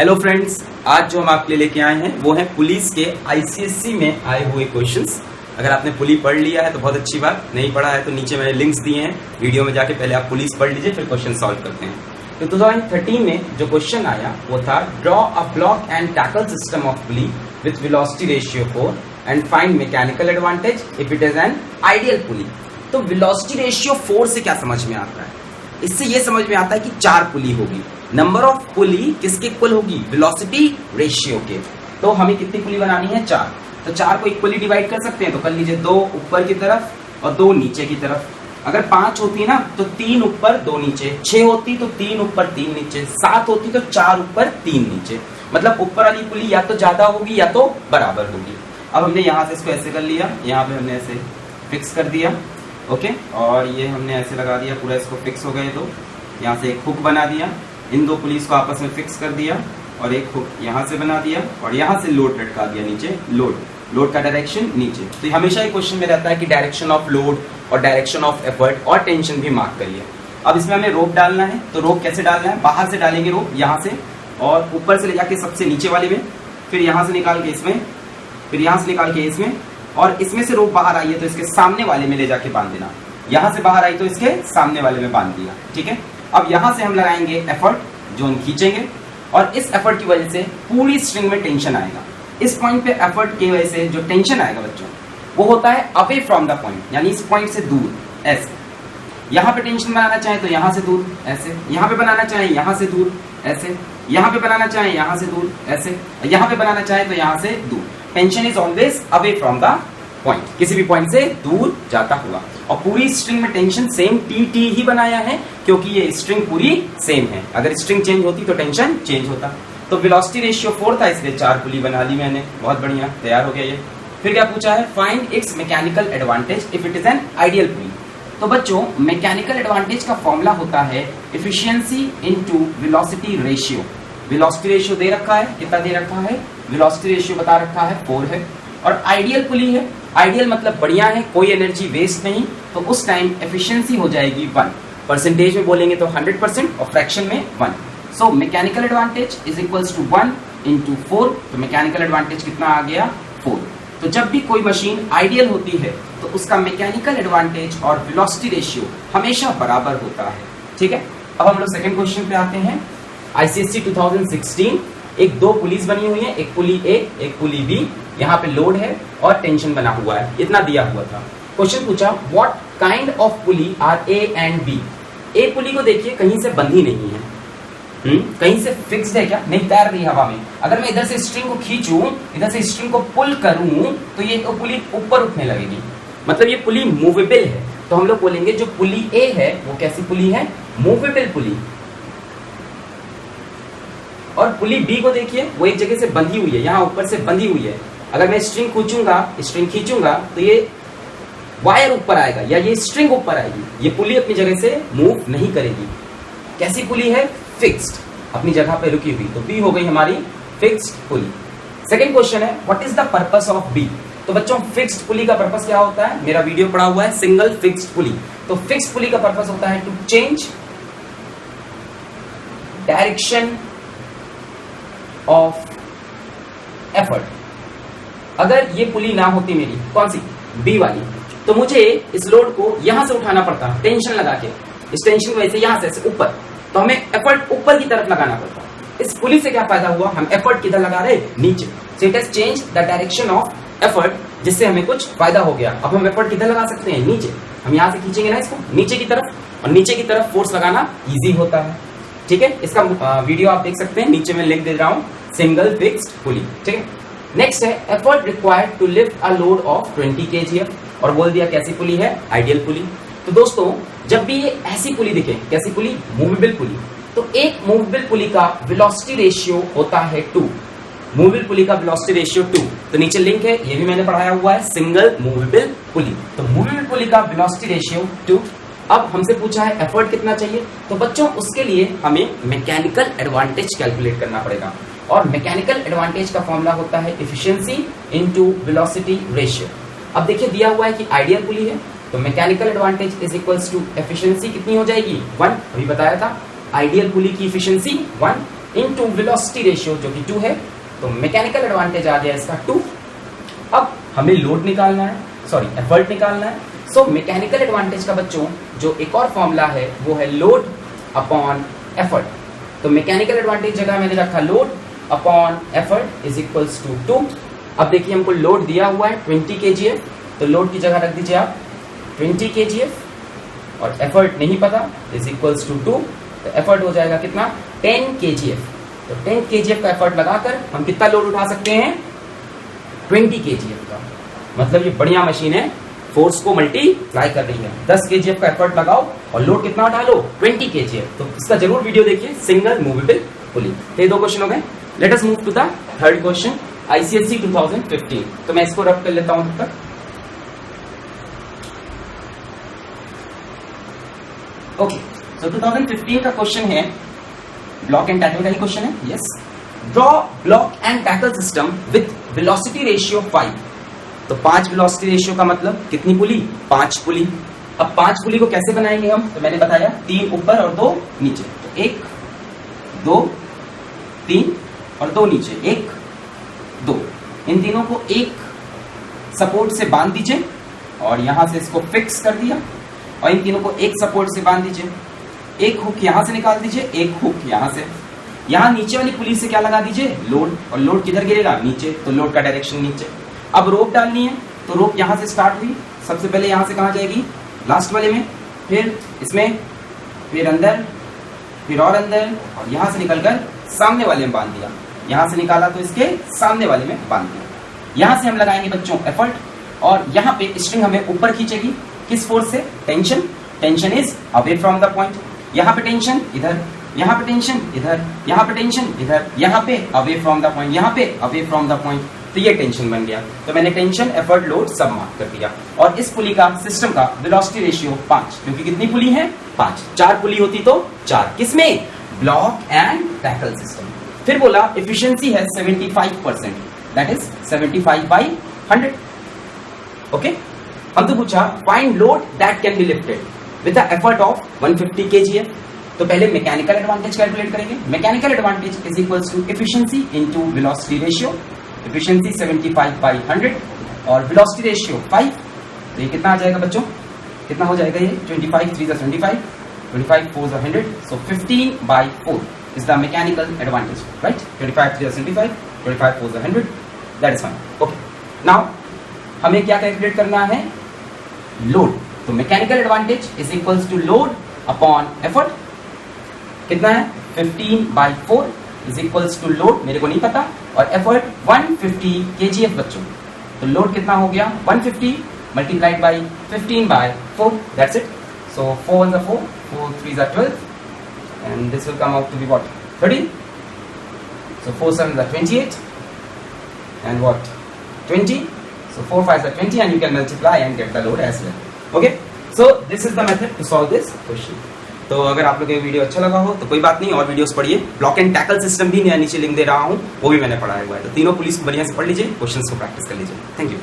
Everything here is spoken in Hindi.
हेलो फ्रेंड्स, आज जो हम आपके लिए लेके आए हैं वो है पुलिस के आईसीएससी में आए हुए क्वेश्चंस। अगर आपने पुली पढ़ लिया है तो बहुत अच्छी बात, नहीं पढ़ा है तो नीचे मैंने लिंक्स दिए हैं, वीडियो में जाके पहले आप पुलिस पढ़ लीजिए फिर क्वेश्चन सॉल्व करते हैं। तो 2013 में जो क्वेश्चन आया वो था draw a block and tackle system of pulley with velocity ratio 4 and find mechanical advantage if it is an ideal pulley. तो वेलोसिटी रेशियो 4 से क्या समझ में आता है? इससे ये समझ में आता है कि 4 पुली होगी। नंबर ऑफ पुली किसके इक्वल होगी? वेलोसिटी रेशियो के। तो हमें कितनी पुली बनानी है? 4। तो 4 को इक्वली डिवाइड कर सकते हैं, तो कर लीजिए 2 ऊपर की तरफ और 2 नीचे की तरफ। अगर 5 होती ना तो 3 ऊपर 2 नीचे, 6 होती तो 3 ऊपर 3 नीचे, 7 होती तो 4 ऊपर 3 नीचे। मतलब ऊपर वाली पुली या तो ज्यादा होगी या तो बराबर होगी। अब हमने यहाँ से इसको ऐसे कर लिया, यहाँ पे हमने ऐसे फिक्स कर दिया, ओके, और ये हमने ऐसे लगा दिया, पूरा इसको फिक्स हो गए। तो यहाँ से एक हुक बना दिया, इन 2 पुलिस को आपस में फिक्स कर दिया और एक हुक यहाँ से बना दिया और यहाँ से लोड लटका दिया नीचे। लोड का डायरेक्शन नीचे। तो ये हमेशा ही क्वेश्चन में रहता है कि डायरेक्शन ऑफ लोड और डायरेक्शन ऑफ एफर्ट और टेंशन भी मार्क करिए। अब इसमें हमें रोप डालना है, तो रोप कैसे डालना है? बाहर से डालेंगे रोप यहाँ से, और ऊपर से ले जाके सबसे नीचे वाले में, फिर यहाँ से निकाल के इसमें, फिर यहाँ से निकाल के इसमें, और इसमें से रोप बाहर आई है तो इसके सामने वाले में ले जाके बांध देना। यहाँ से बाहर आई तो इसके सामने वाले में बांध दिया, ठीक है। अब यहाँ से हम लगाएंगे एफर्ट, जो हम खींचेंगे, और इस एफर्ट की वजह से पूरी स्ट्रिंग में टेंशन आएगा। इस पॉइंट पे एफर्ट की वजह से जो टेंशन आएगा बच्चों, वो होता है अवे फ्रॉम द पॉइंट, यानी इस पॉइंट से दूर, ऐसे। यहाँ पे टेंशन बनाना चाहे तो यहाँ से दूर, ऐसे। यहाँ पे बनाना चाहे यहाँ से दूर, ऐसे। यहाँ पे बनाना चाहे यहाँ से दूर, ऐसे। यहाँ पे बनाना चाहे तो यहाँ से दूर। Tension is always away from the point, किसी भी पॉइंट से दूर जाता हुआ। और पूरी स्ट्रिंग में टेंशन सेम टी ही बनाया है, क्योंकि ये स्ट्रिंग पूरी सेम है। अगर स्ट्रिंग चेंज होती तो टेंशन चेंज होता। तो वेलोसिटी रेशियो 4 था, इसलिए 4 पुली बना ली मैंने। बहुत बढ़िया, तैयार हो गया ये। फिर क्या पूछा है? Find its mechanical advantage if it is an ideal pulley. तो बच्चों, मैकेनिकल एडवांटेज का फॉर्मूला होता है efficiency into velocity ratio. Velocity ratio दे रखा है, कितना दे रखा है? वेलोसिटी रेशियो बता रखा है 4 है। और आइडियल पुली है, आइडियल मतलब बढ़िया है, कोई एनर्जी वेस्ट नहीं, तो उस टाइम एफिशिएंसी हो जाएगी 1। परसेंटेज में बोलेंगे तो 100% और फ्रैक्शन में 1। So mechanical advantage is equals to 1 into 4। तो मैकेनिकल एडवांटेज कितना आ गया? 4। तो जब भी कोई मशीन आइडियल होती है तो उसका मैकेनिकल एडवांटेज और वेलोसिटी रेशियो हमेशा बराबर होता है, ठीक है। अब हम लोग सेकंड क्वेश्चन पे आते हैं। आईसीएससी 2016 एक 2 पुलिस बनी हुई है, एक पुली ए एक पुली बी। यहाँ पे लोड है और टेंशन बना हुआ है, इतना दिया हुआ था। क्वेश्चन पूछा what kind of pulley are A and B. A pulley को देखिए कहीं से बंधी नहीं है, कहीं से फिक्स्ड है क्या? नहीं, तैर रही हवा में। अगर मैं इधर से स्ट्रिंग को खींचूं, इधर से स्ट्रिंग को पुल करूं, तो ये पुली ऊपर उठने लगेगी, मतलब ये पुली मूवेबल है। तो हम लोग बोलेंगे जो पुली ए है वो कैसी पुली है? Movable pulley. और पुली बी को देखिए, वो एक जगह से बंधी हुई है, यहाँ ऊपर से बंधी हुई है। अगर मैं स्ट्रिंग खींचूंगा तो ये वायर ऊपर आएगा या ये स्ट्रिंग ऊपर आएगी, ये पुली अपनी जगह से मूव नहीं करेगी। कैसी पुली है? फिक्स्ड, अपनी जगह पे रुकी हुई। तो बी हो गई हमारी फिक्स्ड पुली। सेकंड क्वेश्चन है what is the purpose of B. तो बच्चों, फिक्स्ड पुली का पर्पस क्या होता है? मेरा वीडियो पड़ा हुआ है सिंगल फिक्स्ड पुली। तो फिक्स्ड पुली का पर्पस होता है to change direction of effort. अगर ये पुली ना होती मेरी, कौन सी? बी वाली, तो मुझे इस लोड को यहां से उठाना पड़ता, टेंशन लगा के। इस टेंशन की वजह से यहां से ऊपर, तो हमें एफर्ट ऊपर की तरफ लगाना पड़ता। इस पुली से क्या फायदा हुआ? हम एफर्ट किधर लगा रहे? नीचे। So it has change the direction of effort, जिससे हमें कुछ फायदा हो गया। अब हम एफर्ट किधर लगा सकते हैं? नीचे। हम यहां से खींचेंगे ना इसको नीचे की तरफ, और नीचे की तरफ फोर्स लगाना ईजी होता है, ठीक है। इसका वीडियो आप देख सकते हैं, नीचे मैं लिंक दे रहा हूं, सिंगल फिक्स्ड पुली, ठीक है। नेक्स्ट है effort required to lift a load of 20 kg, और बोल दिया कैसी पुली है? Ideal pulley. तो दोस्तों, जब भी ये ऐसी पुली दिखे, कैसी पुली? मूवेबल पुली, तो एक मूवेबल पुली का वेलोसिटी रेशियो होता है 2। मूवेबल पुली का वेलोसिटी रेशियो 2। तो नीचे लिंक है, ये भी मैंने पढ़ाया हुआ है, सिंगल मूवेबल पुली। तो मूवेबल पुली का वेलोसिटी रेशियो 2। अब हमसे पूछा है एफर्ट कितना चाहिए, तो बच्चों उसके लिए हमें मैकेनिकल एडवांटेज कैलकुलेट करना पड़ेगा। और मैकेनिकल एडवांटेज का फॉर्मूला होता है एफिशिएंसी इनटू वेलोसिटी रेशियो। अब देखिए दिया हुआ है कि आइडियल पुली है, तो mechanical advantage is equals to efficiency कितनी हो जाएगी? 1। अभी बताया था आइडियल पुली की एफिशिएंसी 1, इनटू वेलोसिटी रेशियो जो कि 2 है, तो मैकेनिकल एडवांटेज आ गया इसका 2। अब हमें लोड निकालना है, सॉरी एफर्ट निकालना है। सो मैकेनिकल एडवांटेज का बच्चों जो एक और फॉर्मूला है वो है लोड अपॉन एफर्ट। तो मैकेनिकल एडवांटेज जगह मैंने रखा load upon effort is equals to 2। अब देखिए हमको लोड दिया हुआ है 20 kgf, तो लोड की जगह रख दीजिए आप 20 kgf और एफर्ट नहीं पता इज इक्वल्स टू 2, तो एफर्ट हो जाएगा कितना 10 kgf। तो 10 kgf का एफर्ट लगाकर हम कितना लोड उठा सकते हैं 20 kgf का। मतलब ये बढ़िया मशीन है, फोर्स को मल्टीप्लाई कर रही है। 10 kgf का एफर्ट लगाओ और लोड कितना उठा लो 20 kgf। तो इसका जरूर वीडियो देखिए, सिंगल मूवेबल पुली। तो ये 2 क्वेश्चन हो गए। Let us move to the third question, ICSE 2015। तो मैं इसको रब कर लेता हूं तब तक। ओके, तो 2015 का क्वेश्चन है ब्लॉक एंड टैकल का ही क्वेश्चन है। Yes, draw block and tackle system with velocity ratio 5। तो 5 वेलोसिटी रेशियो का मतलब कितनी पुली 5 पुली। अब 5 पुली को कैसे बनाएंगे हम, तो मैंने बताया 3 ऊपर और 2 नीचे। तो 1 2 3 और 2 नीचे, 1 2, इन तीनों को एक सपोर्ट से बांध दीजिए और यहां से इसको फिक्स कर दिया, और इन तीनों को एक सपोर्ट से बांध दीजिए। एक हुक यहां से निकाल दीजिए, एक हुक यहां से। यहां नीचे वाली पुली से क्या लगा दीजिए लोड, और लोड किधर गिरेगा नीचे, तो लोड का डायरेक्शन नीचे। अब रोप डालनी है, तो रोप यहां से स्टार्ट हुई, सबसे पहले यहां से कहां जाएगी लास्ट वाले में, फिर इसमें, फिर अंदर, फिर और अंदर, और यहां से निकलकर सामने वाले में बांध दिया। यहां से निकाला तो इसके सामने वाले में बांध दिया। यहां से हम लगाएंगे बच्चों एफर्ट, और यहां पे स्ट्रिंग हमें ऊपर खींचेगी, किस फोर्स से, tension. Tension is away from the point. यहां पे टेंशन इधर, यहां पे टेंशन इधर, यहां पे टेंशन इधर, यहां पे अवे फ्रॉम द पॉइंट, यहां पे अवे फ्रॉम द पॉइंट। तो ये टेंशन बन गया। तो मैंने टेंशन एफर्ट लोड सब मार्क कर दिया। और इस पुली का सिस्टम का वेलोसिटी रेशियो 5, क्योंकि कितनी पुली है 5, 4 पुली होती तो 4, किसमें ब्लॉक एंड टैकल सिस्टम। फिर बोला एफिशिएंसी है 75%, दैट इज 75/100। ओके, हम तो पूछा find load that can be lifted with the effort of 150 kgf। तो पहले मैकेनिकल एडवांटेज कैलकुलेट करेंगे। Mechanical advantage is equals to efficiency into velocity ratio. Efficiency 75/100 और वेलोसिटी रेशियो 5, तो ये कितना आ जाएगा बच्चों, कितना हो जाएगा ये 25 3 25, 25 4 100, सो 15/4 is the mechanical advantage, right? 25 3 75, 25 4 100, that is fine. Okay, now हमें क्या कैलकुलेट करना है लोड। तो mechanical advantage is equals to load upon effort, कितना है 15/4 इज इक्वल्स टू लोड, मेरे को नहीं पता, और एफर्ट 150 kgf बच्चों। तो लोड कितना हो गया 150 multiplied by 15/4, that's it. So 4 1 4, 4 3 12, and this will come out to be what 30. So 4 7 are 28, and what 20. So 4 5 are 20, and you can multiply and get the load as well. Okay, so this is the method to solve this question. तो अगर आप लोगों को वीडियो अच्छा लगा हो तो कोई बात नहीं, और वीडियोस पढ़िए। ब्लॉक एंड टैकल सिस्टम भी नीचे लिंक दे रहा हूँ, वो भी मैंने पढ़ाया हुआ है। तो तीनों पुलिस को बढ़िया से पढ़ लीजिए, क्वेश्चंस को प्रैक्टिस कर लीजिए। Thank you.